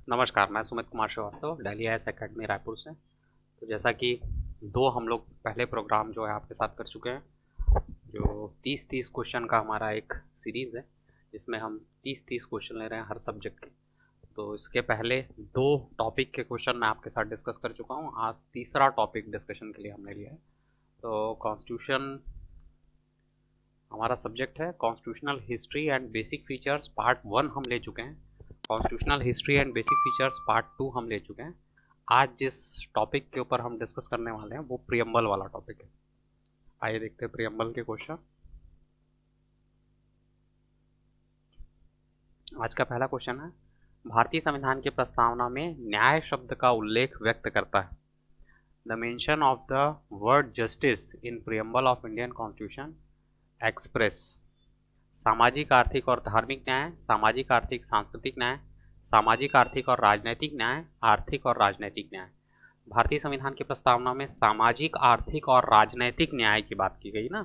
नमस्कार, मैं Sumit Kumar Srivastava, Delhi IAS academy Raipur से। तो जैसा कि हम लोग पहले प्रोग्राम जो है आपके साथ कर चुके हैं, जो 30-30 क्वेश्चन का हमारा एक सीरीज़ है, जिसमें हम 30-30 क्वेश्चन ले रहे हैं हर सब्जेक्ट के। तो इसके पहले 2 टॉपिक के क्वेश्चन मैं आपके साथ डिस्कस कर चुका हूँ। आज तीसरा टॉपिक डिस्कशन के लिए हमने लिया है। तो कॉन्स्टिट्यूशन हमारा सब्जेक्ट है, constitutional history and basic features part 1 हम ले चुके हैं। Constitutional history and basic features part 2 हम ले चुके हैं। आज जिस टॉपिक के ऊपर हम डिस्कस करने वाले हैं वो प्रियम्बल वाला टॉपिक है। आइए देखते हैं प्रियम्बल के क्वेश्चन। आज का पहला क्वेश्चन है, भारतीय संविधान की प्रस्तावना में न्याय शब्द का उल्लेख व्यक्त करता है। The mention of the word justice in preamble of Indian constitution express सामाजिक, आर्थिक और धार्मिक न्याय, सामाजिक, आर्थिक, सांस्कृतिक न्याय, सामाजिक, आर्थिक और राजनैतिक न्याय, आर्थिक और राजनैतिक न्याय। भारतीय संविधान की प्रस्तावना में सामाजिक, आर्थिक और राजनैतिक न्याय की बात की गई ना,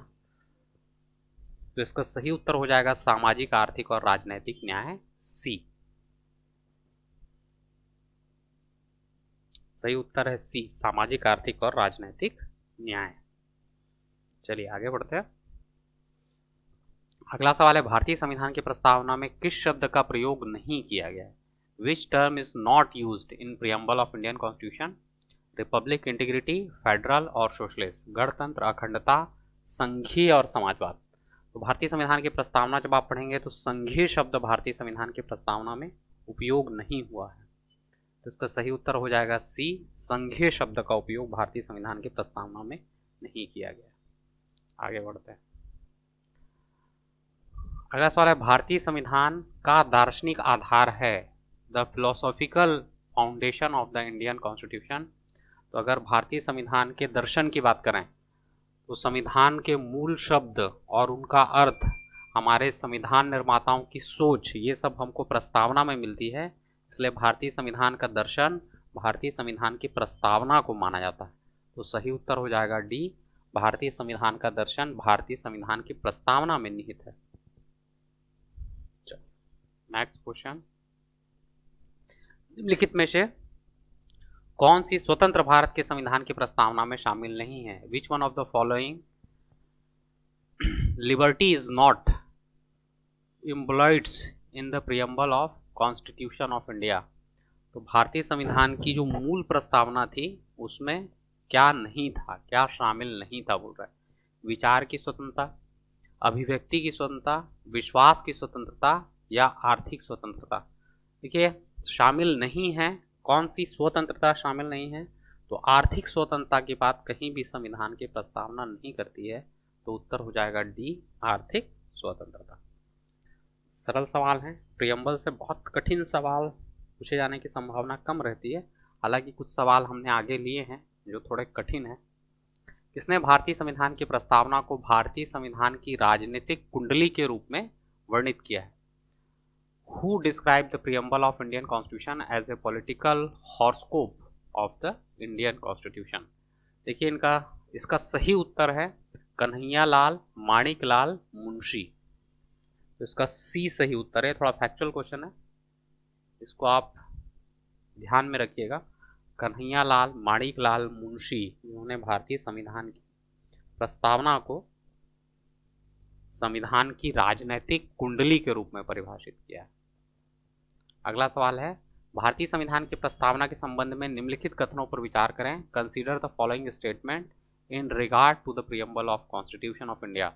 तो इसका सही उत्तर हो जाएगा सामाजिक, आर्थिक और राजनैतिक न्याय, सी। सही उत्तर है सी, सामाजिक, आर्थिक और राजनैतिक न्याय। चलिए आगे बढ़ते हैं। अगला सवाल है, भारतीय संविधान की प्रस्तावना में किस शब्द का प्रयोग नहीं किया गया है? Which term is not used in preamble of Indian constitution? Republic, integrity, federal और सोशलिस्ट, गणतंत्र, अखंडता, संघीय और समाजवाद। तो भारतीय संविधान की प्रस्तावना जब आप पढ़ेंगे तो संघीय शब्द भारतीय संविधान की प्रस्तावना में उपयोग नहीं हुआ है, तो इसका सही उत्तर हो जाएगा सी, संघीय शब्द का उपयोग भारतीय संविधान की प्रस्तावना में नहीं किया गया। आगे बढ़ते हैं। अगला सवाल है, भारतीय संविधान का दार्शनिक आधार है। The philosophical foundation of the Indian constitution. तो अगर भारतीय संविधान के दर्शन की बात करें तो संविधान के मूल शब्द और उनका अर्थ, हमारे संविधान निर्माताओं की सोच, ये सब हमको प्रस्तावना में मिलती है। इसलिए भारतीय संविधान का दर्शन भारतीय संविधान की प्रस्तावना को माना जाता है। तो सही उत्तर हो जाएगा डी, भारतीय संविधान का दर्शन भारतीय संविधान की प्रस्तावना में निहित है। नेक्स्ट क्वेश्चन, निम्नलिखित में से कौन सी स्वतंत्र भारत के संविधान की प्रस्तावना में शामिल नहीं है? Which one of the following liberty is not employed in the preamble of constitution of India. तो भारतीय संविधान की जो मूल प्रस्तावना थी उसमें क्या नहीं था, क्या शामिल नहीं था बोल रहा है? विचार की स्वतंत्रता, अभिव्यक्ति की स्वतंत्रता, विश्वास की स्वतंत्रता या आर्थिक स्वतंत्रता। देखिए शामिल नहीं है, कौन सी स्वतंत्रता शामिल नहीं है? तो आर्थिक स्वतंत्रता की बात कहीं भी संविधान की प्रस्तावना नहीं करती है, तो उत्तर हो जाएगा डी, आर्थिक स्वतंत्रता। सरल सवाल है, प्रियम्बल से बहुत कठिन सवाल पूछे जाने की संभावना कम रहती है। हालांकि कुछ सवाल हमने आगे लिए हैं जो थोड़े कठिन है। किसने भारतीय संविधान की प्रस्तावना को भारतीय संविधान की राजनीतिक कुंडली के रूप में वर्णित किया है? Who described the preamble of Indian Constitution as a political horoscope of the Indian Constitution? देखिए इसका सही उत्तर है कन्हैया लाल माणिक लाल मुंशी। तो इसका सी सही उत्तर है। थोड़ा फैक्चुअल क्वेश्चन है, इसको आप ध्यान में रखिएगा। कन्हैया लाल माणिक लाल मुंशी, उन्होंने भारतीय संविधान की प्रस्तावना को संविधान की राजनीतिक कुंडली के रूप में परिभाषित किया है। अगला सवाल है, भारतीय संविधान की प्रस्तावना के संबंध में निम्नलिखित कथनों पर विचार करें। Consider the following statement in regard to the preamble of constitution of India.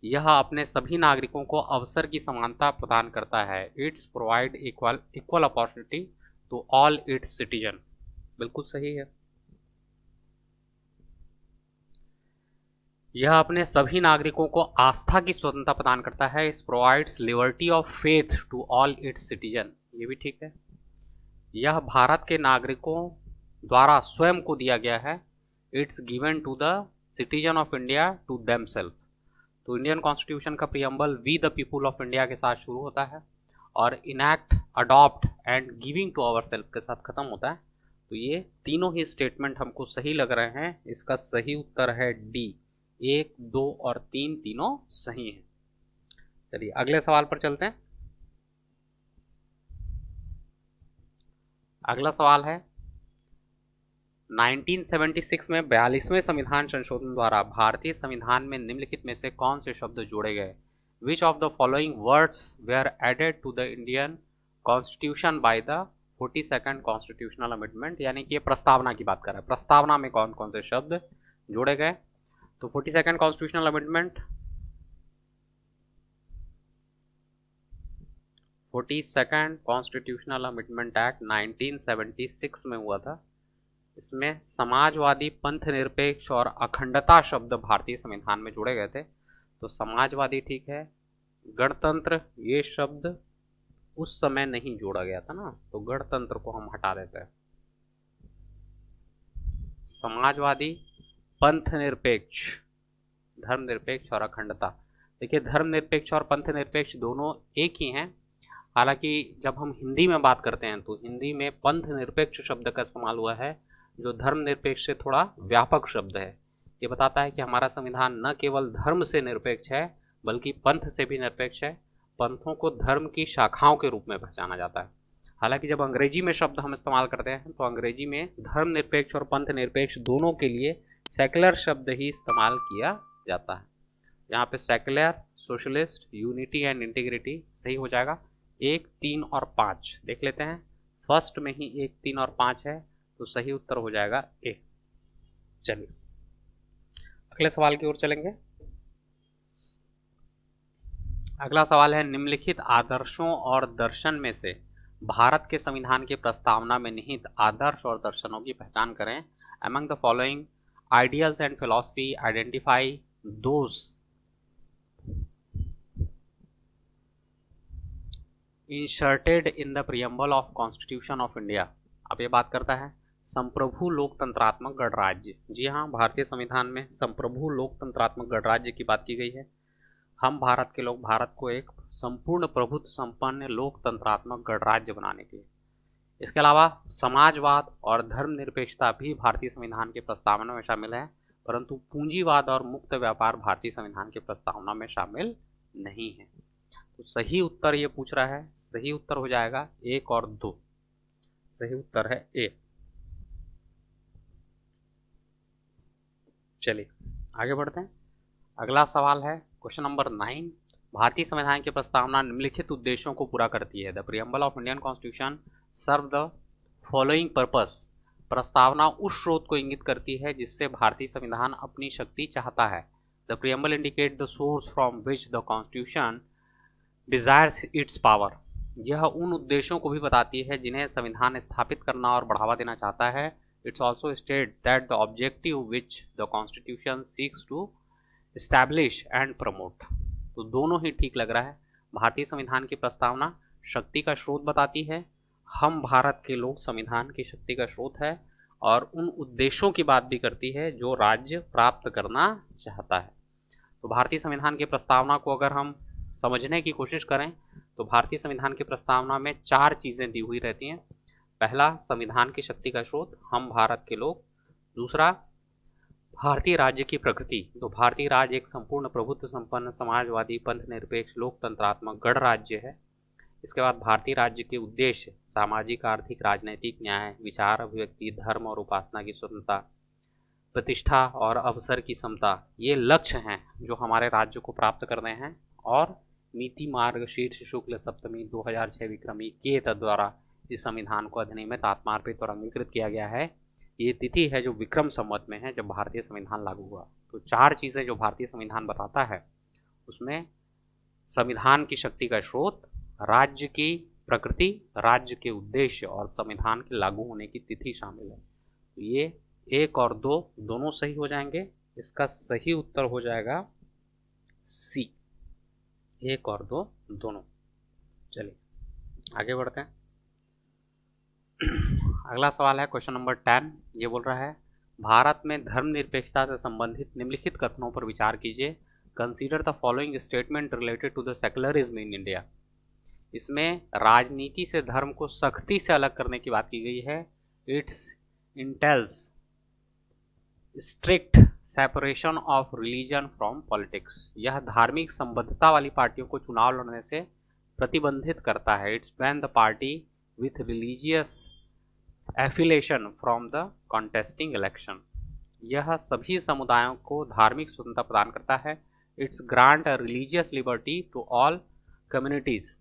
यह अपने सभी नागरिकों को अवसर की समानता प्रदान करता है। It's provide equal opportunity to all its citizen. बिल्कुल सही है। यह अपने सभी नागरिकों को आस्था की स्वतंत्रता प्रदान करता है। Is provides liberty of faith to all its citizen. ये भी ठीक है। यह भारत के नागरिकों द्वारा स्वयं को दिया गया है। It's given to the citizen of India to themselves. तो इंडियन कॉन्स्टिट्यूशन का preamble we the people of India के साथ शुरू होता है और enact, adopt and giving to our self के साथ खत्म होता है। तो ये तीनों ही स्टेटमेंट हमको सही लग रहे हैं। इसका सही उत्तर है डी, 1, 2 और 3 तीनों सही हैं। चलिए अगले सवाल पर चलते हैं। अगला सवाल है 1976 में 42वें संविधान संशोधन द्वारा भारतीय संविधान में निम्नलिखित में से कौन से शब्द जोड़े गए? Which of the following words were added to the Indian constitution by the 42nd constitutional amendment, यानी कि ये प्रस्तावना की बात कर रहा है। प्रस्तावना में कौन कौन से शब्द जोड़े गए? तो 42nd constitutional amendment, 42nd constitutional amendment act 1976 में हुआ था। इसमें समाजवादी, पंथ निरपेक्ष और अखंडता शब्द भारतीय संविधान में जोड़े गए थे। तो समाजवादी ठीक है, गणतंत्र ये शब्द उस समय नहीं जोड़ा गया था ना, तो गणतंत्र को हम हटा देते हैं। समाजवादी, पंथ निरपेक्ष, धर्मनिरपेक्ष और अखंडता। देखिए धर्मनिरपेक्ष और पंथ निरपेक्ष दोनों एक ही हैं, हालांकि जब हम हिंदी में बात करते हैं तो हिंदी में पंथ निरपेक्ष शब्द का इस्तेमाल हुआ है, जो धर्मनिरपेक्ष से थोड़ा व्यापक शब्द है। ये बताता है कि हमारा संविधान न केवल धर्म से निरपेक्ष है बल्कि पंथ से भी निरपेक्ष है। पंथों को धर्म की शाखाओं के रूप में पहचाना जाता है। हालांकि जब अंग्रेजी में शब्द हम इस्तेमाल करते हैं तो अंग्रेजी में धर्मनिरपेक्ष और पंथ निरपेक्ष दोनों के लिए सेकुलर शब्द ही इस्तेमाल किया जाता है। यहाँ पे secular, socialist, unity and integrity सही हो जाएगा। 1, 3 और 5 देख लेते हैं। फर्स्ट में ही 1, 3 और 5 है, तो सही उत्तर हो जाएगा ए। चलिए अगले सवाल की ओर चलेंगे। अगला सवाल है निम्नलिखित आदर्शों और दर्शन में से भारत के संविधान की प्रस्तावना में निहित आदर्श और दर्शनों की पहचान करें। Among the following ideals and philosophy identify those inserted in the preamble of constitution of India. अब ये बात करता है संप्रभु लोकतंत्रात्मक गणराज्य। जी हाँ, भारतीय संविधान में संप्रभु लोकतंत्रात्मक गणराज्य की बात की गई है। हम भारत के लोग भारत को एक संपूर्ण प्रभुत्व संपन्न लोकतंत्रात्मक गणराज्य बनाने के लिए। इसके अलावा समाजवाद और धर्मनिरपेक्षता भी भारतीय संविधान के प्रस्तावना में शामिल है, परंतु पूंजीवाद और मुक्त व्यापार भारतीय संविधान के प्रस्तावना में शामिल नहीं है। तो सही उत्तर ये पूछ रहा है, सही उत्तर हो जाएगा 1 और 2। सही उत्तर है ए। चलिए आगे बढ़ते हैं। अगला सवाल है क्वेश्चन नंबर 9। भारतीय संविधान की प्रस्तावना निम्नलिखित उद्देश्यों को पूरा करती है। The preamble of Indian constitution serve the following purpose. प्रस्तावना उस स्रोत को इंगित करती है जिससे भारतीय संविधान अपनी शक्ति चाहता है। The preamble indicate the source from which the constitution desires it's power. यह उन उद्देश्यों को भी बताती है जिन्हें संविधान स्थापित करना और बढ़ावा देना चाहता है। It's also state that the objective which the constitution seeks to establish and promote. तो दोनों ही ठीक लग रहा है। भारतीय संविधान की प्रस्तावना शक्ति का स्रोत बताती है, हम भारत के लोग संविधान की शक्ति का स्रोत है, और उन उद्देश्यों की बात भी करती है जो राज्य प्राप्त करना चाहता है। तो भारतीय संविधान की प्रस्तावना को अगर हम समझने की कोशिश करें तो भारतीय संविधान की प्रस्तावना में 4 चीज़ें दी हुई रहती हैं। पहला, संविधान की शक्ति का स्रोत, हम भारत के लोग। दूसरा, भारतीय राज्य की प्रकृति। तो भारतीय राज्य एक संपूर्ण प्रभुत्व संपन्न समाजवादी पंथ निरपेक्ष लोकतंत्रात्मक गणराज्य है। इसके बाद भारतीय राज्य के उद्देश्य सामाजिक, आर्थिक, राजनीतिक न्याय, विचार अभिव्यक्ति, धर्म और उपासना की स्वतंत्रता, प्रतिष्ठा और अवसर की समता, ये लक्ष्य हैं जो हमारे राज्य को प्राप्त करने हैं। और नीति मार्ग शीर्ष शुक्ल सप्तमी 2006 विक्रमी के द्वारा इस संविधान को अधिनियमित, आत्मार्पित और अंगीकृत किया गया है। ये तिथि है जो विक्रम संवत में है जब भारतीय संविधान लागू हुआ। तो 4 चीज़ें जो भारतीय संविधान बताता है उसमें संविधान की शक्ति का स्रोत, राज्य की प्रकृति, राज्य के उद्देश्य और संविधान के लागू होने की तिथि शामिल है। तो ये 1 और 2 दोनों सही हो जाएंगे। इसका सही उत्तर हो जाएगा सी। 1 और 2 दोनों। चलिए आगे बढ़ते हैं। अगला सवाल है क्वेश्चन नंबर 10। ये बोल रहा है भारत में धर्मनिरपेक्षता से संबंधित निम्नलिखित कथनों पर विचार कीजिए। Consider the following statement related to the secularism in India. इसमें राजनीति से धर्म को सख्ती से अलग करने की बात की गई है। It's entails strict separation of religion from politics. यह धार्मिक संबद्धता वाली पार्टियों को चुनाव लड़ने से प्रतिबंधित करता है। It's ban the party with religious affiliation from the contesting election. यह सभी समुदायों को धार्मिक स्वतंत्रता प्रदान करता है। It's grant a religious liberty to all communities.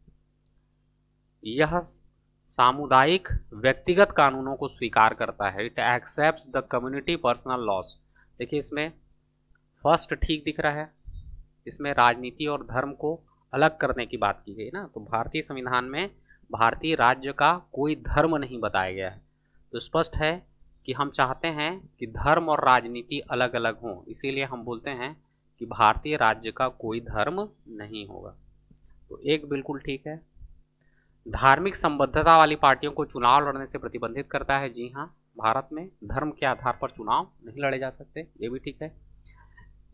यह सामुदायिक व्यक्तिगत कानूनों को स्वीकार करता है। It accepts the community personal laws. देखिए इसमें फर्स्ट ठीक दिख रहा है, इसमें राजनीति और धर्म को अलग करने की बात की गई ना। तो भारतीय संविधान में भारतीय राज्य का कोई धर्म नहीं बताया गया है। तो स्पष्ट है कि हम चाहते हैं कि धर्म और राजनीति अलग अलग हों, इसीलिए हम बोलते हैं कि भारतीय राज्य का कोई धर्म नहीं होगा। तो एक बिल्कुल ठीक है। धार्मिक संबद्धता वाली पार्टियों को चुनाव लड़ने से प्रतिबंधित करता है। जी हाँ, भारत में धर्म के आधार पर चुनाव नहीं लड़े जा सकते, ये भी ठीक है।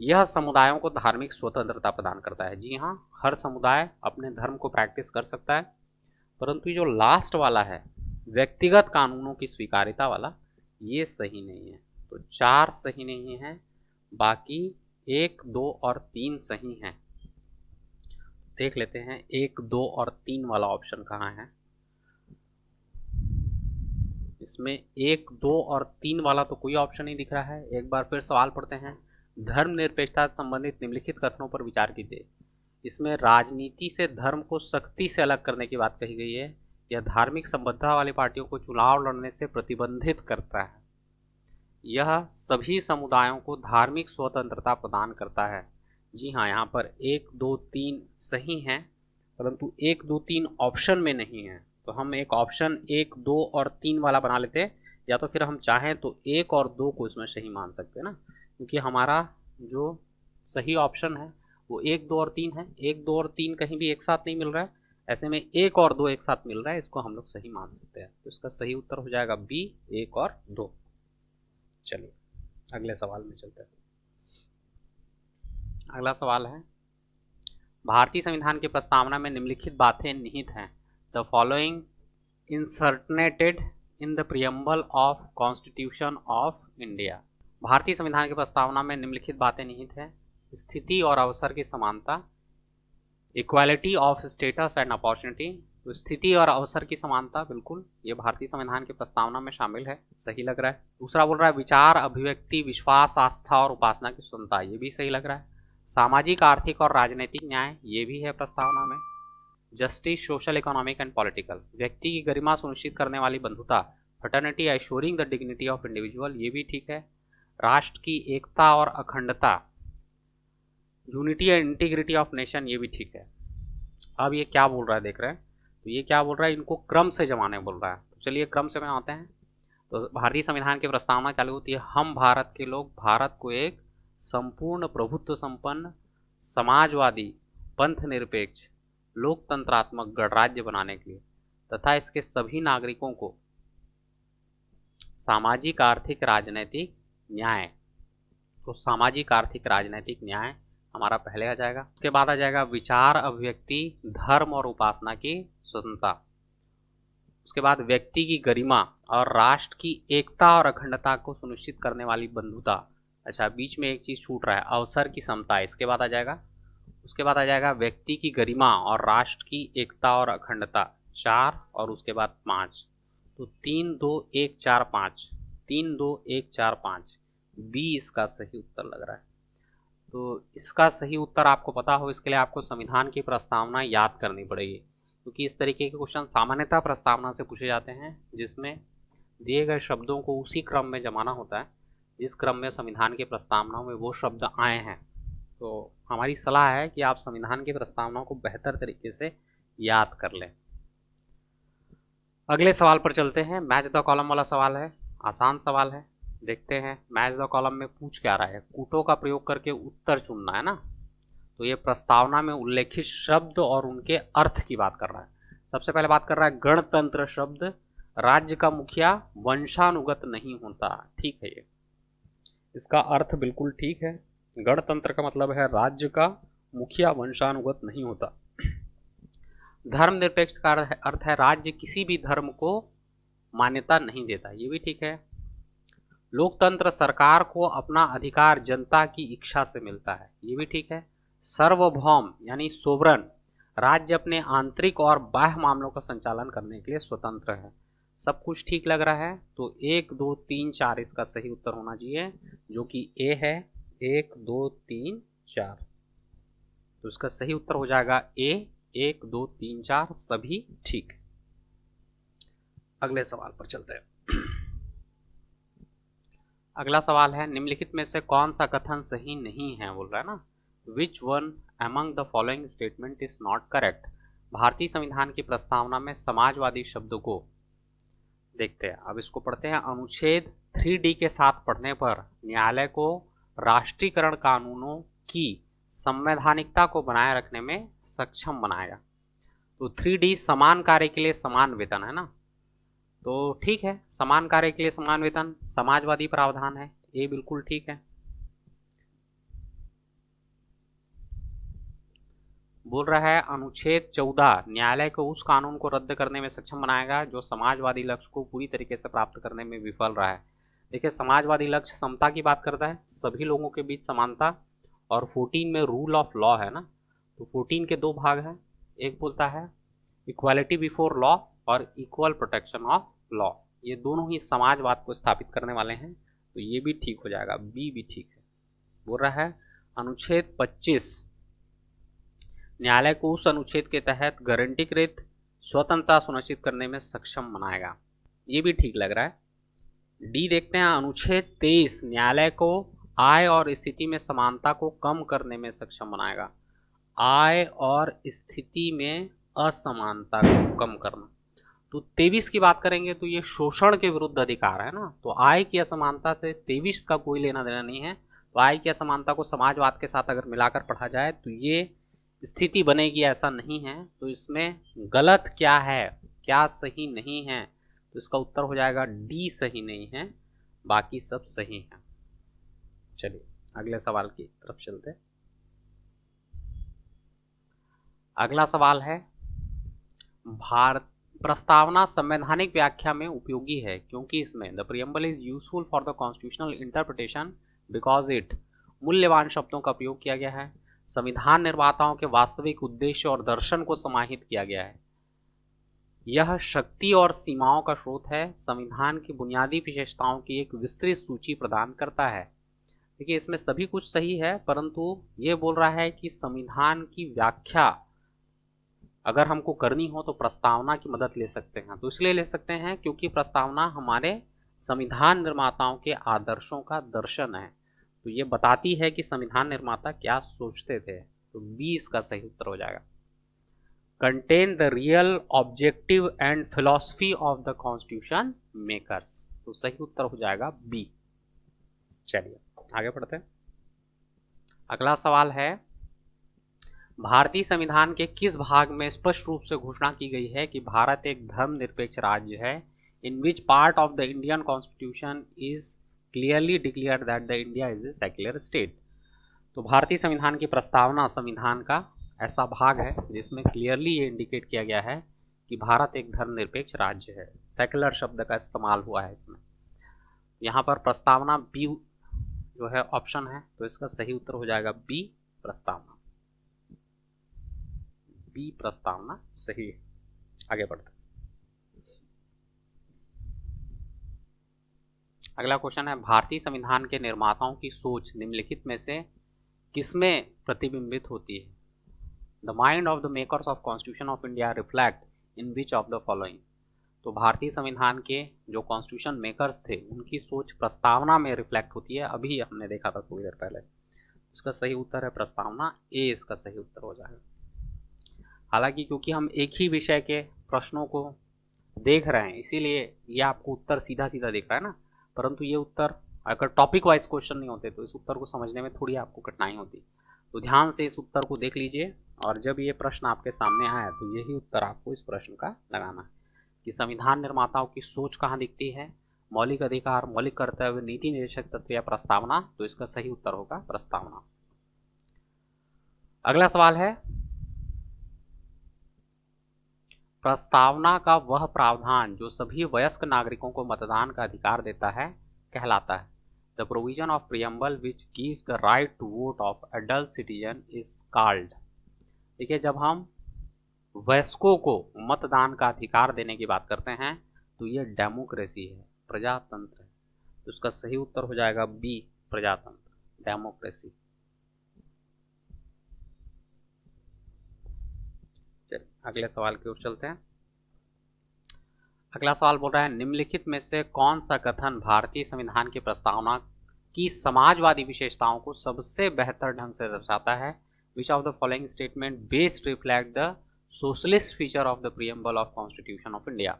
यह समुदायों को धार्मिक स्वतंत्रता प्रदान करता है। जी हाँ, हर समुदाय अपने धर्म को प्रैक्टिस कर सकता है, परंतु जो लास्ट वाला है व्यक्तिगत कानूनों की स्वीकार्यता वाला, ये सही नहीं है। तो 4 सही नहीं है, बाकी 1, 2 और 3 सही हैं। देख लेते हैं 1, 2 और 3 वाला ऑप्शन कहाँ है। इसमें 1, 2 और 3 वाला तो कोई ऑप्शन नहीं दिख रहा है। एक बार फिर सवाल पढ़ते हैं। धर्मनिरपेक्षता से संबंधित निम्नलिखित कथनों पर विचार कीजिए। इसमें राजनीति से धर्म को सख्ती से अलग करने की बात कही गई है। यह धार्मिक संबद्धता वाली पार्टियों को चुनाव लड़ने से प्रतिबंधित करता है। यह सभी समुदायों को धार्मिक स्वतंत्रता प्रदान करता है। जी हाँ, यहाँ पर 1, 2, 3 सही हैं, परंतु 1, 2, 3 ऑप्शन में नहीं है। तो हम एक ऑप्शन 1, 2 और 3 वाला बना लेते हैं, या तो फिर हम चाहें तो 1 और 2 को इसमें सही मान सकते हैं ना, क्योंकि हमारा जो सही ऑप्शन है वो 1, 2 और 3 है। 1, 2 और 3 कहीं भी एक साथ नहीं मिल रहा है, ऐसे में 1 और 2 एक साथ मिल रहा है, इसको हम लोग सही मान सकते हैं। तो इसका सही उत्तर हो जाएगा बी, 1 और 2। चलिए अगले सवाल में चलते हैं। अगला सवाल है, भारतीय संविधान की प्रस्तावना में निम्नलिखित बातें निहित हैं। The following inserted in the preamble of constitution of India. भारतीय संविधान की प्रस्तावना में निम्नलिखित बातें निहित हैं। स्थिति और अवसर की समानता, equality of status and opportunity. तो स्थिति और अवसर की समानता, बिल्कुल ये भारतीय संविधान की प्रस्तावना में शामिल है, सही लग रहा है। दूसरा बोल रहा है विचार, अभिव्यक्ति, विश्वास, आस्था और उपासना की स्वतंत्रता, ये भी सही लग रहा है। सामाजिक, आर्थिक और राजनीतिक न्याय, ये भी है प्रस्तावना में। Justice, social, economic and political, व्यक्ति की गरिमा सुनिश्चित करने वाली बंधुता, fraternity assuring the dignity of individual, ये भी ठीक है। राष्ट्र की एकता और अखंडता, unity and integrity of nation, ये भी ठीक है। अब ये क्या बोल रहा है देख रहे हैं, तो ये क्या बोल रहा है, इनको क्रम से जमाने बोल रहा है। तो चलिए क्रम से बनाते हैं। तो भारतीय संविधान की प्रस्तावना चालू होती है, हम भारत के लोग भारत को एक संपूर्ण प्रभुत्व संपन्न, समाजवादी, पंथ निरपेक्ष, लोकतंत्रात्मक गणराज्य बनाने के लिए तथा इसके सभी नागरिकों को सामाजिक, आर्थिक, राजनैतिक न्याय, तो सामाजिक, आर्थिक, राजनैतिक न्याय हमारा पहले आ जाएगा। उसके बाद आ जाएगा विचार, अभिव्यक्ति, धर्म और उपासना की स्वतंत्रता। उसके बाद व्यक्ति की गरिमा और राष्ट्र की एकता और अखंडता को सुनिश्चित करने वाली बंधुता। अच्छा, बीच में एक चीज छूट रहा है, अवसर की समता, इसके बाद आ जाएगा। उसके बाद आ जाएगा व्यक्ति की गरिमा और राष्ट्र की एकता और अखंडता, 4 और उसके बाद 5। तो 3, 2, 1, 4, 5, 3, 2, 1, 4, 5, बी इसका सही उत्तर लग रहा है। तो इसका सही उत्तर आपको पता हो, इसके लिए आपको संविधान की प्रस्तावना याद करनी पड़ेगी, क्योंकि इस तरीके के क्वेश्चन सामान्यतः प्रस्तावना से पूछे जाते हैं, जिसमें दिए गए शब्दों को उसी क्रम में जमाना होता है जिस क्रम में संविधान की प्रस्तावनाओं में वो शब्द आए हैं। तो हमारी सलाह है कि आप संविधान की प्रस्तावनाओं को बेहतर तरीके से याद कर लें। अगले सवाल पर चलते हैं। मैच द कॉलम वाला सवाल है, आसान सवाल है, देखते हैं मैच द कॉलम में पूछ क्या रहा है। कूटों का प्रयोग करके उत्तर चुनना है ना। तो ये प्रस्तावना में उल्लेखित शब्द और उनके अर्थ की बात कर रहा है। सबसे पहले बात कर रहा है गणतंत्र शब्द, राज्य का मुखिया वंशानुगत नहीं होता, ठीक है, ये इसका अर्थ बिल्कुल ठीक है। गणतंत्र का मतलब है राज्य का मुखिया वंशानुगत नहीं होता। धर्मनिरपेक्ष का अर्थ है राज्य किसी भी धर्म को मान्यता नहीं देता, ये भी ठीक है। लोकतंत्र सरकार को अपना अधिकार जनता की इच्छा से मिलता है, ये भी ठीक है। सार्वभौम यानी सोवरन, राज्य अपने आंतरिक और बाह्य मामलों का संचालन करने के लिए स्वतंत्र है। सब कुछ ठीक लग रहा है तो 1 2 3 4 इसका सही उत्तर होना चाहिए, जो कि ए है। 1 2 3 4, तो इसका सही उत्तर हो जाएगा ए। 1 2 3 4 सभी ठीक। अगले सवाल पर चलते हैं। अगला सवाल है, निम्नलिखित में से कौन सा कथन सही नहीं है, बोल रहा है ना। Which one among the following statement is not correct. भारतीय संविधान की प्रस्तावना में समाजवादी शब्द को देखते हैं। अब इसको पढ़ते हैं। अनुच्छेद 3D के साथ पढ़ने पर न्यायालय को राष्ट्रीयकरण कानूनों की संवैधानिकता को बनाए रखने में सक्षम बनाएगा। तो 3D समान कार्य के लिए समान वेतन है ना, तो ठीक है, समान कार्य के लिए समान वेतन समाजवादी प्रावधान है, ये बिल्कुल ठीक है। बोल रहा है अनुच्छेद 14 न्यायालय को उस कानून को रद्द करने में सक्षम बनाएगा जो समाजवादी लक्ष्य को पूरी तरीके से प्राप्त करने में विफल रहा है। देखिए, समाजवादी लक्ष्य समता की बात करता है, सभी लोगों के बीच समानता, और 14 में रूल ऑफ लॉ है ना, तो 14 के दो भाग हैं। एक बोलता है इक्वालिटी बिफोर लॉ और इक्वल प्रोटेक्शन ऑफ लॉ, ये दोनों ही समाजवाद को स्थापित करने वाले हैं, तो ये भी ठीक हो जाएगा, बी भी ठीक है। बोल रहा है अनुच्छेद 25 न्यायालय को उस अनुच्छेद के तहत गारंटीकृत स्वतंत्रता सुनिश्चित करने में सक्षम बनाएगा, ये भी ठीक लग रहा है। डी देखते हैं, अनुच्छेद 23 न्यायालय को आय और स्थिति में समानता को कम करने में सक्षम बनाएगा। आय और स्थिति में असमानता को कम करना, तो 23 की बात करेंगे तो ये शोषण के विरुद्ध अधिकार है ना, तो आय की असमानता से 23 का कोई लेना देना नहीं है। तो आय की असमानता को समाजवाद के साथ अगर मिलाकर पढ़ा जाए तो ये स्थिति बनेगी, ऐसा नहीं है। तो इसमें गलत क्या है, क्या सही नहीं है, तो इसका उत्तर हो जाएगा डी सही नहीं है, बाकी सब सही है। चलिए अगले सवाल की तरफ चलते हैं। अगला सवाल है, भारत प्रस्तावना संवैधानिक व्याख्या में उपयोगी है क्योंकि इसमें the preamble is useful for the constitutional interpretation because it मूल्यवान शब्दों का उपयोग किया गया है, संविधान निर्माताओं के वास्तविक उद्देश्य और दर्शन को समाहित किया गया है, यह शक्ति और सीमाओं का स्रोत है, संविधान की बुनियादी विशेषताओं की एक विस्तृत सूची प्रदान करता है। देखिए, इसमें सभी कुछ सही है, परंतु ये बोल रहा है कि संविधान की व्याख्या अगर हमको करनी हो तो प्रस्तावना की मदद ले सकते हैं। तो इसलिए ले सकते हैं क्योंकि प्रस्तावना हमारे संविधान निर्माताओं के आदर्शों का दर्शन है, तो ये बताती है कि संविधान निर्माता क्या सोचते थे, तो बी इसका सही उत्तर हो जाएगा। Contain the real objective and philosophy of the constitution makers, तो सही उत्तर हो जाएगा बी। चलिए आगे बढ़ते हैं। अगला सवाल है, भारतीय संविधान के किस भाग में स्पष्ट रूप से घोषणा की गई है कि भारत एक धर्मनिरपेक्ष राज्य है। In which part of the Indian constitution is clearly declared that the India is a secular state. तो भारतीय संविधान की प्रस्तावना संविधान का ऐसा भाग है जिसमें क्लियरली ये इंडिकेट किया गया है कि भारत एक धर्मनिरपेक्ष राज्य है। सेक्युलर शब्द का इस्तेमाल हुआ है इसमें। यहाँ पर प्रस्तावना बी जो है ऑप्शन है, तो इसका सही उत्तर हो जाएगा बी प्रस्तावना। बी प्रस्तावना सही है। आगे बढ़ते हैं। अगला क्वेश्चन है, भारतीय संविधान के निर्माताओं की सोच निम्नलिखित में से किसमें प्रतिबिंबित होती है। The mind of the makers of constitution of India reflect in which of the following. तो भारतीय संविधान के जो कॉन्स्टिट्यूशन मेकर्स थे उनकी सोच प्रस्तावना में रिफ्लेक्ट होती है, अभी हमने देखा था थोड़ी देर पहले। इसका सही उत्तर है प्रस्तावना, ए इसका सही उत्तर हो जाएगा। हालांकि क्योंकि हम एक ही विषय के प्रश्नों को देख रहे हैं इसीलिए ये आपको उत्तर सीधा सीधा दिख रहा है ना, परंतु ये उत्तर अगर टॉपिक वाइज क्वेश्चन नहीं होते तो इस उत्तर को समझने में थोड़ी आपको कठिनाई होती। तो ध्यान से इस उत्तर को देख लीजिए और जब ये प्रश्न आपके सामने आए तो यही उत्तर आपको इस प्रश्न का लगाना है कि संविधान निर्माताओं की सोच कहाँ दिखती है। मौलिक अधिकार, मौलिक कर्तव्य, नीति निर्देशक तत्व या प्रस्तावना, तो इसका सही उत्तर होगा प्रस्तावना। अगला सवाल है, प्रस्तावना का वह प्रावधान जो सभी वयस्क नागरिकों को मतदान का अधिकार देता है कहलाता है। The provision of preamble which gives the right to vote of adult citizen is called. देखिए, जब हम वयस्कों को मतदान का अधिकार देने की बात करते हैं तो ये डेमोक्रेसी है, प्रजातंत्र है। तो इसका सही उत्तर हो जाएगा बी, प्रजातंत्र, डेमोक्रेसी। चलिए अगले सवाल की ओर चलते हैं। अगला सवाल बोल रहा है, निम्नलिखित में से कौन सा कथन भारतीय संविधान की प्रस्तावना की समाजवादी विशेषताओं को सबसे बेहतर ढंग से दर्शाता है? Which of the following statement best reflect the socialist feature of the preamble of constitution of India?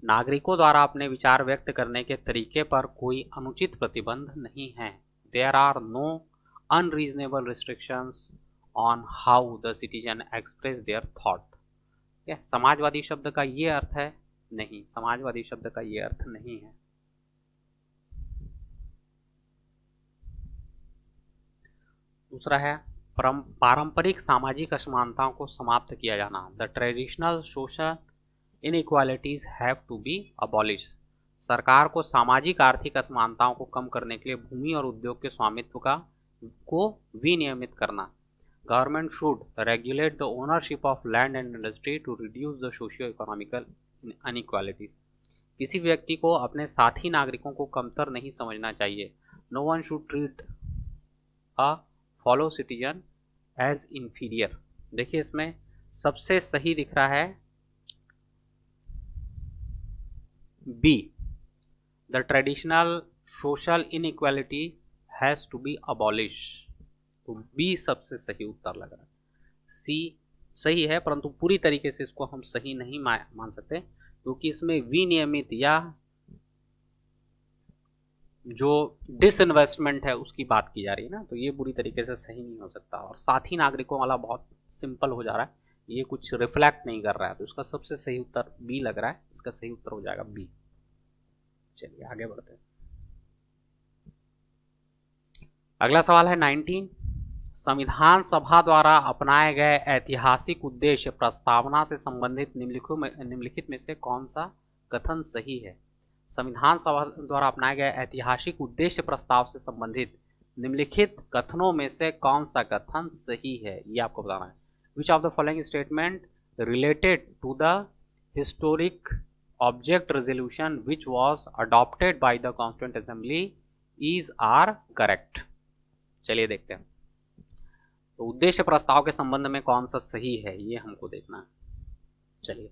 नागरिकों द्वारा अपने विचार व्यक्त करने के तरीके पर कोई अनुचित प्रतिबंध नहीं है। There are no unreasonable restrictions on how the citizen express their thought. क्या समाजवादी शब्द का ये अर्थ है? नहीं, समाजवादी शब्द का ये अर्थ नहीं है। दूसरा है, पारंपरिक सामाजिक असमानताओं को समाप्त किया जाना। The traditional social inequalities have to be abolished. सरकार को सामाजिक आर्थिक असमानताओं को कम करने के लिए भूमि और उद्योग के स्वामित्व को विनियमित करना। Government should regulate the ownership of land and industry to reduce the socio economical inequalities. किसी व्यक्ति को अपने साथी नागरिकों को कमतर नहीं समझना चाहिए। No one should treat a fellow citizen as inferior. देखिए इसमें सबसे सही दिख रहा है B, the traditional social inequality has to be abolish. तो बी सबसे सही उत्तर लग रहा है। सी सही है परंतु पूरी तरीके से इसको हम सही नहीं मान सकते, क्योंकि इसमें विनियमित या जो डिसइन्वेस्टमेंट है उसकी बात की जा रही है ना, तो ये पूरी तरीके से सही नहीं हो सकता। और साथी नागरिकों वाला बहुत सिंपल हो जा रहा है, ये कुछ रिफ्लेक्ट नहीं कर रहा है, तो इसका सबसे सही उत्तर बी लग रहा है। इसका सही उत्तर हो जाएगा बी। चलिए आगे बढ़ते हैं। अगला सवाल है 19, संविधान सभा द्वारा अपनाए गए ऐतिहासिक उद्देश्य प्रस्तावना से संबंधित निम्नलिखित में से कौन सा कथन सही है? संविधान सभा द्वारा अपनाए गए ऐतिहासिक उद्देश्य प्रस्ताव से संबंधित निम्नलिखित कथनों में से कौन सा कथन सही है, ये आपको बताना है। Which of the following statement related to the historic object resolution which was adopted by the constituent assembly is are correct? चलिए देखते हैं। तो उद्देश्य प्रस्ताव के संबंध में कौन सा सही है ये हमको देखना है। चलिए,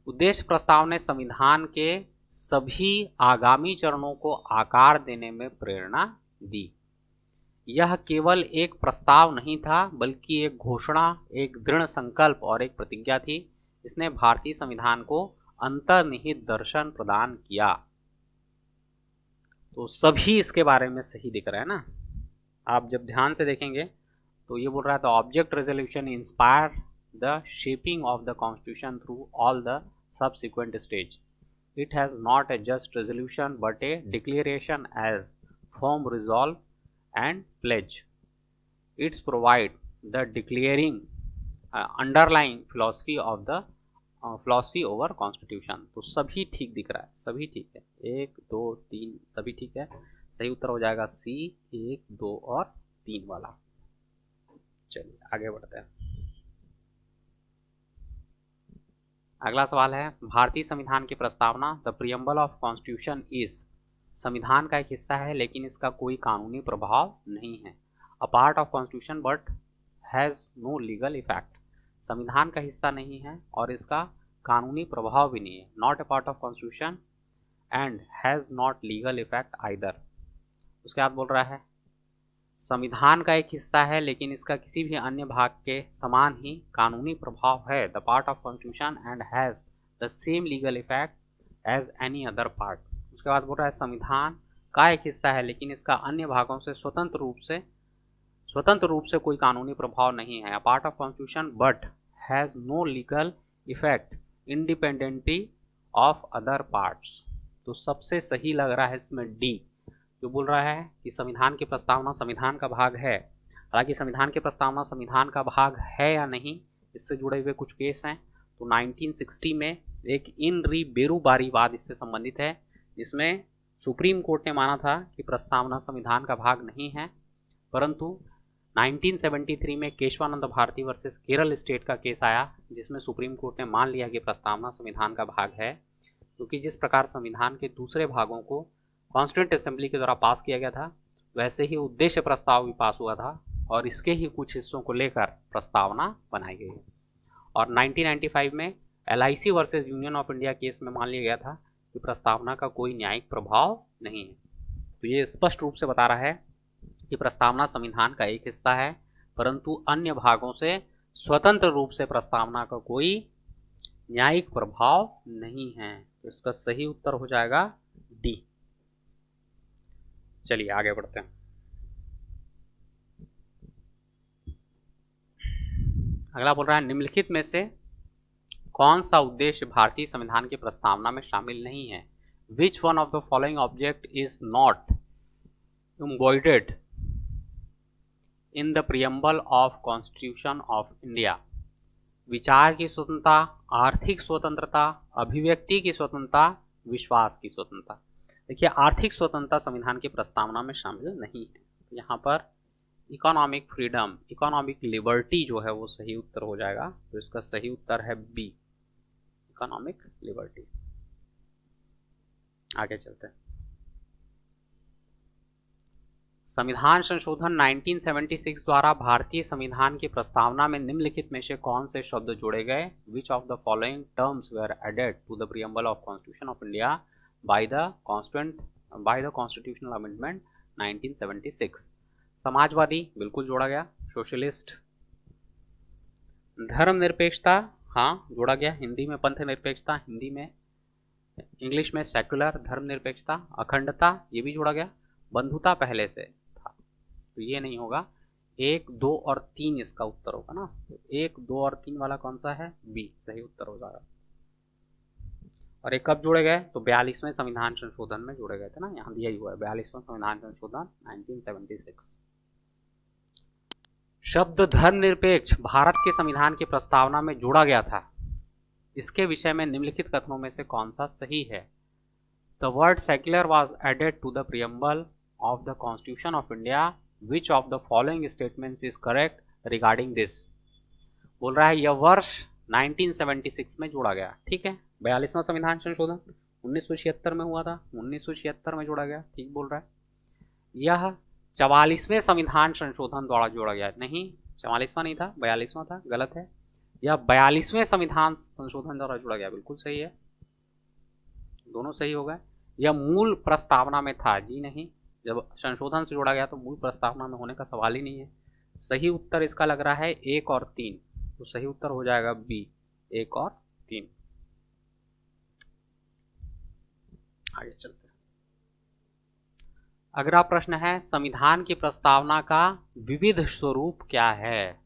उद्देश्य प्रस्ताव ने संविधान के सभी आगामी चरणों को आकार देने में प्रेरणा दी। यह केवल एक प्रस्ताव नहीं था बल्कि एक घोषणा, एक दृढ़ संकल्प और एक प्रतिज्ञा थी। इसने भारतीय संविधान को अंतर्निहित दर्शन प्रदान किया। तो सभी इसके बारे में सही दिख रहा है ना। आप जब ध्यान से देखेंगे तो ये बोल रहा है the object resolution inspire the shaping of the constitution through all the subsequent stage. It has not a just resolution but a declaration as firm resolve and pledge. It's provide the declaring underlying philosophy of the philosophy over constitution. तो सभी ठीक दिख रहा है, सभी ठीक है, 1 2 3 सभी ठीक है। सही उत्तर हो जाएगा सी, 1 2 और 3 वाला। चलिए आगे बढ़ते हैं। अगला सवाल है, भारतीय संविधान की प्रस्तावना the preamble of constitution is संविधान का एक हिस्सा है लेकिन इसका कोई कानूनी प्रभाव नहीं है। A part of constitution but has no legal effect. संविधान का हिस्सा नहीं है और इसका कानूनी प्रभाव भी नहीं है। Not a part of constitution and has not legal effect either. उसके बाद बोल रहा है संविधान का एक हिस्सा है लेकिन इसका किसी भी अन्य भाग के समान ही कानूनी प्रभाव है। The part of constitution and has the same legal effect as any other part. उसके बाद बोल रहा है संविधान का एक हिस्सा है लेकिन इसका अन्य भागों से स्वतंत्र रूप से कोई कानूनी प्रभाव नहीं है। A part of constitution but has no legal effect independently of other parts. तो सबसे सही लग रहा है इसमें डी, जो बोल रहा है कि संविधान की प्रस्तावना संविधान का भाग है। हालांकि संविधान की प्रस्तावना संविधान का भाग है या नहीं, इससे जुड़े हुए कुछ केस हैं। तो 1960 में एक इन री बेरूबारी वाद इससे संबंधित है, जिसमें सुप्रीम कोर्ट ने माना था कि प्रस्तावना संविधान का भाग नहीं है, परंतु 1973 में केशवानंद भारती वर्सेस केरल स्टेट का केस आया जिसमें सुप्रीम कोर्ट ने मान लिया कि प्रस्तावना संविधान का भाग है। क्योंकि जिस प्रकार संविधान के दूसरे भागों को कॉन्स्टिट्यूंट असेंबली के द्वारा पास किया गया था, वैसे ही उद्देश्य प्रस्ताव भी पास हुआ था और इसके ही कुछ हिस्सों को लेकर प्रस्तावना बनाई गई है। और 1995 में LIC versus union of India case में मान लिया गया था कि प्रस्तावना का कोई न्यायिक प्रभाव नहीं है। तो ये स्पष्ट रूप से बता रहा है कि प्रस्तावना संविधान का एक हिस्सा है, परंतु अन्य भागों से स्वतंत्र रूप से प्रस्तावना का कोई न्यायिक प्रभाव नहीं है। तो इसका सही उत्तर हो जाएगा डी। चलिए आगे बढ़ते हैं। अगला बोल रहा है, निम्नलिखित में से कौन सा उद्देश्य भारतीय संविधान की प्रस्तावना में शामिल नहीं है? Which one of the following object is not embodied in the preamble of constitution of India? विचार की स्वतंत्रता, आर्थिक स्वतंत्रता, अभिव्यक्ति की स्वतंत्रता, विश्वास की स्वतंत्रता। देखिए, आर्थिक स्वतंत्रता संविधान की प्रस्तावना में शामिल नहीं है। यहाँ पर इकोनॉमिक फ्रीडम, इकोनॉमिक लिबर्टी जो है वो सही उत्तर हो जाएगा। तो इसका सही उत्तर है बी, इकोनॉमिक लिबर्टी। आगे चलते हैं। संविधान संशोधन 1976 द्वारा भारतीय संविधान की प्रस्तावना में निम्नलिखित में से कौन से शब्द जोड़े गए? Which of the following terms were added to the preamble of constitution of India by the constitutional amendment 1976? समाजवादी बिल्कुल जोड़ा गया, सोशलिस्ट। धर्मनिरपेक्षता, हाँ जोड़ा गया, हिंदी में पंथ निरपेक्षता, हिंदी में इंग्लिश में सेक्युलर धर्मनिरपेक्षता। अखंडता ये भी जोड़ा गया, बंधुता पहले से था तो ये नहीं होगा। 1, 2 और 3 इसका उत्तर होगा ना। तो 1, 2 और 3 वाला कौन सा है? बी, सही उत्तर हो जाएगा। और एक कब जोड़े गए? तो 42वें संविधान संशोधन में जोड़े गए थे ना, यहाँ दिया ही हुआ है 42वां संविधान संशोधन 1976। शब्द धर्मनिरपेक्ष भारत के संविधान की प्रस्तावना में जोड़ा गया था, इसके विषय में निम्नलिखित कथनों में से कौन सा सही है? The word secular was added to the preamble of the constitution of India, which of the following statements is correct regarding this? बोल रहा है यह वर्ष 1976 में जोड़ा गया, ठीक है। 42वां संविधान संशोधन 1976 में हुआ था, 1976 में जोड़ा गया, ठीक बोल रहा है। यह 44वें संविधान संशोधन द्वारा जोड़ा गया, नहीं 44वां नहीं था, 42वां था, गलत है। यह 42वें संविधान संशोधन द्वारा जोड़ा गया, बिल्कुल सही है, दोनों सही हो गए। यह मूल प्रस्तावना में था, जी नहीं, जब संशोधन से जोड़ा गया तो मूल प्रस्तावना में होने का सवाल ही नहीं है। सही उत्तर इसका लग रहा है 1 और 3, तो सही उत्तर हो जाएगा बी, 1 और 3। आगे चलते हैं। अगला प्रश्न है, संविधान की प्रस्तावना का विविध स्वरूप क्या है?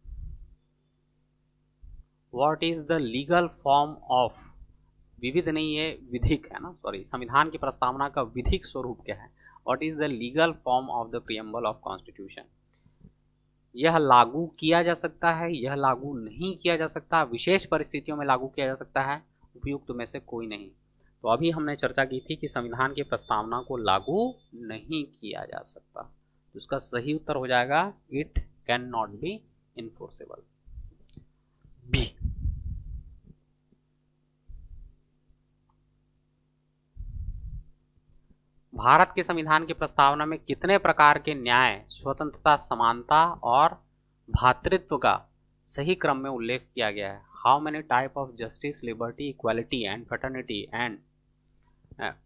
What is the legal form of, विविध नहीं है विधिक है ना, सॉरी, संविधान की प्रस्तावना का विधिक स्वरूप क्या है? What is the legal form of the preamble of constitution? यह लागू किया जा सकता है, यह लागू नहीं किया जा सकता, विशेष परिस्थितियों में लागू किया जा सकता है, उपयुक्त में से कोई नहीं। तो अभी हमने चर्चा की थी कि संविधान की प्रस्तावना को लागू नहीं किया जा सकता, तो इसका सही उत्तर हो जाएगा it can not be enforceable, B. भारत के संविधान की प्रस्तावना में कितने प्रकार के न्याय, स्वतंत्रता, समानता और भातृत्व का सही क्रम में उल्लेख किया गया है? How many type of justice, liberty, equality and fraternity and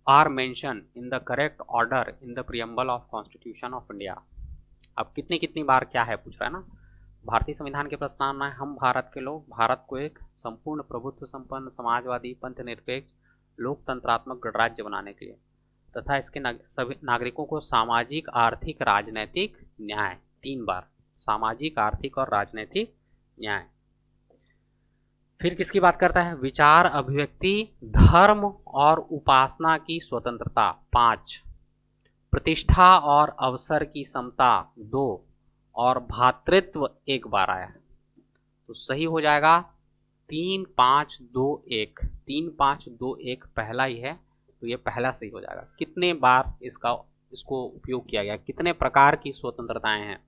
are mention in the correct order in the preamble of constitution of India? अब कितनी बार क्या है पूछ रहा है ना। भारतीय संविधान की प्रस्तावना है, हम भारत के लोग भारत को एक संपूर्ण प्रभुत्व संपन्न समाजवादी पंथ निरपेक्ष लोकतंत्रात्मक गणराज्य बनाने के लिए तथा इसके सभी नागरिकों को सामाजिक, आर्थिक, राजनैतिक न्याय, 3 बार सामाजिक, आर्थिक और राजनैतिक न्याय। फिर किसकी बात करता है? विचार, अभिव्यक्ति, धर्म और उपासना की स्वतंत्रता, 5, प्रतिष्ठा और अवसर की समता, 2 और भातृत्व 1 बार आया है। तो सही हो जाएगा 3, 5, 2, 1, 3, 5, 2, 1 पहला ही है, तो ये पहला सही हो जाएगा। कितने बार इसको उपयोग किया गया, कितने प्रकार की स्वतंत्रताएं हैं,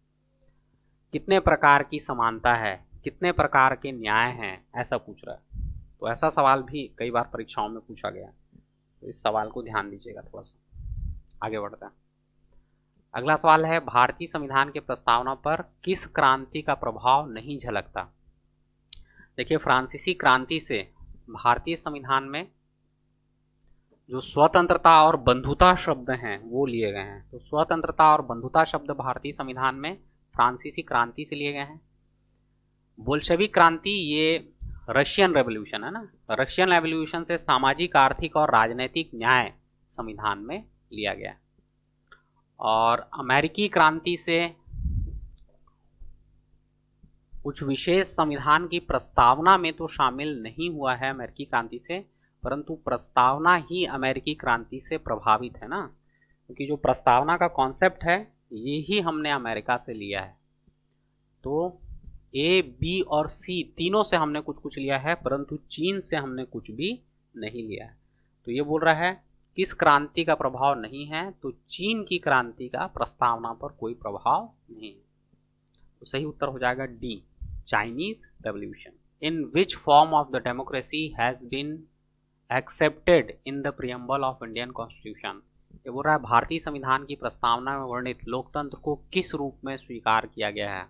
कितने प्रकार की समानता है, कितने प्रकार के न्याय हैं, ऐसा पूछ रहा है। तो ऐसा सवाल भी कई बार परीक्षाओं में पूछा गया है। तो इस सवाल को ध्यान दीजिएगा थोड़ा सा। आगे बढ़ते हैं। अगला सवाल है, भारतीय संविधान के प्रस्तावना पर किस क्रांति का प्रभाव नहीं झलकता? देखिए, फ्रांसीसी क्रांति से भारतीय संविधान में जो स्वतंत्रता और बंधुता शब्द हैं वो लिए गए हैं। तो स्वतंत्रता और बंधुता शब्द भारतीय संविधान में फ्रांसीसी क्रांति से लिए गए हैं। बोल्शेविक क्रांति ये रशियन रेवोल्यूशन है ना, रशियन रेवोल्यूशन से सामाजिक, आर्थिक और राजनीतिक न्याय संविधान में लिया गया। और अमेरिकी क्रांति से कुछ विशेष संविधान की प्रस्तावना में तो शामिल नहीं हुआ है अमेरिकी क्रांति से, परंतु प्रस्तावना ही अमेरिकी क्रांति से प्रभावित है ना, क्योंकि जो प्रस्तावना का कॉन्सेप्ट है ये ही हमने अमेरिका से लिया है। तो ए, बी और सी तीनों से हमने कुछ कुछ लिया है, परंतु चीन से हमने कुछ भी नहीं लिया है। तो ये बोल रहा है किस क्रांति का प्रभाव नहीं है, तो चीन की क्रांति का प्रस्तावना पर कोई प्रभाव नहीं है। तो सही उत्तर हो जाएगा D, Chinese revolution. In which form of the democracy has been accepted in the preamble of Indian constitution. ये बोल रहा है भारतीय संविधान की प्रस्तावना में वर्णित लोकतंत्र को किस रूप में स्वीकार किया गया है?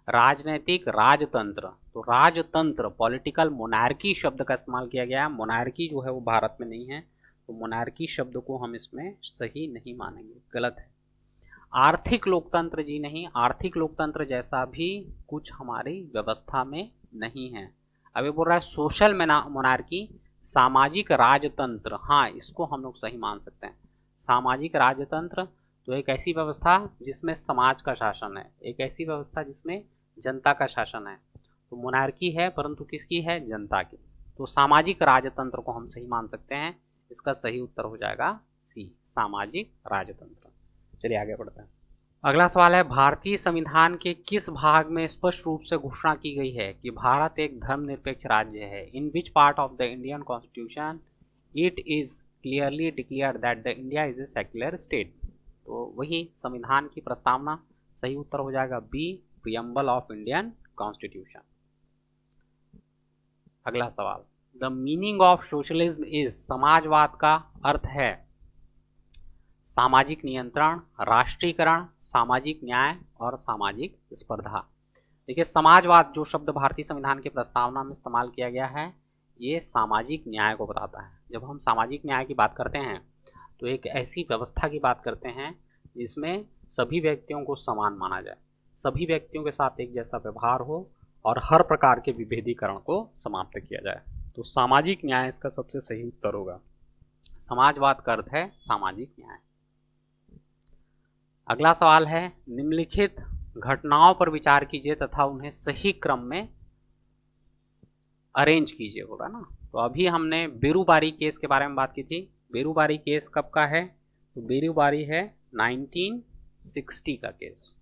राजनैतिक राजतंत्र। तो राजतंत्र, पॉलिटिकल मोनार्की शब्द का इस्तेमाल किया गया है। मोनार्की जो है वो भारत में नहीं है, तो मोनार्की शब्द को हम इसमें सही नहीं मानेंगे, गलत है। आर्थिक लोकतंत्र जी नहीं, आर्थिक लोकतंत्र जैसा भी कुछ हमारी व्यवस्था में नहीं है। अब ये बोल रहा है सोशल मोनार्की, सामाजिक राजतंत्र, हाँ इसको हम लोग सही मान सकते हैं। सामाजिक राजतंत्र तो एक ऐसी व्यवस्था जिसमें समाज का शासन है, एक ऐसी व्यवस्था जिसमें जनता का शासन है। तो मोनार्की है परंतु किसकी है? जनता की। तो सामाजिक राजतंत्र को हम सही मान सकते हैं। इसका सही उत्तर हो जाएगा सी, सामाजिक राजतंत्र। चलिए आगे बढ़ते हैं। अगला सवाल है, भारतीय संविधान के किस भाग में स्पष्ट रूप से घोषणा की गई है कि भारत एक धर्मनिरपेक्ष राज्य है? In which part of the Indian constitution it is clearly declared that the India is a secular state? तो वही संविधान की प्रस्तावना। सही उत्तर हो जाएगा B, preamble of Indian constitution. अगला सवाल, the meaning of socialism is, समाजवाद का अर्थ है सामाजिक नियंत्रण, राष्ट्रीयकरण, सामाजिक न्याय और सामाजिक स्पर्धा। देखिए, समाजवाद जो शब्द भारतीय संविधान की प्रस्तावना में इस्तेमाल किया गया है ये सामाजिक न्याय को बताता है। जब हम सामाजिक न्याय की बात करते हैं तो एक ऐसी व्यवस्था की बात करते हैं जिसमें सभी व्यक्तियों को समान माना जाए, सभी व्यक्तियों के साथ एक जैसा व्यवहार हो और हर प्रकार के विभेदीकरण को समाप्त किया जाए। तो सामाजिक न्याय इसका सबसे सही उत्तर होगा। समाजवाद का अर्थ है सामाजिक न्याय। अगला सवाल है, निम्नलिखित घटनाओं पर विचार कीजिए तथा उन्हें सही क्रम में अरेंज कीजिए, होगा ना। तो अभी हमने बेरूबारी केस के बारे में बात की थी। बेरूबारी केस कब का है? तो बेरूबारी है 1960 का केस।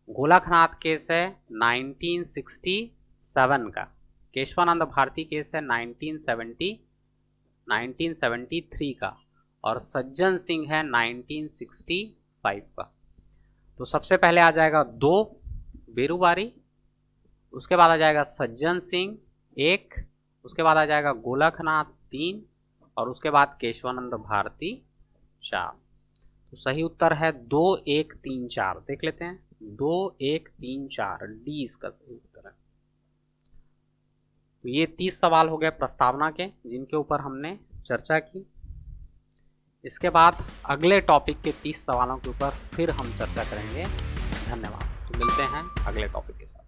गोलाखनाथ केस है 1967 का। केशवानंद भारती केस है 1973 का। और सज्जन सिंह है 1965 का। तो सबसे पहले आ जाएगा 2 बेरूबारी, उसके बाद आ जाएगा सज्जन सिंह 1, उसके बाद आ जाएगा गोलखनाथ 3 और उसके बाद केशवानंद भारती 4। तो सही उत्तर है 2, 1, 3, 4। देख लेते हैं, 2, 1, 3, 4, डी इसका सही उत्तर है। तो ये 30 सवाल हो गए प्रस्तावना के जिनके ऊपर हमने चर्चा की। इसके बाद अगले टॉपिक के 30 सवालों के ऊपर फिर हम चर्चा करेंगे। धन्यवाद। तो मिलते हैं अगले टॉपिक के साथ।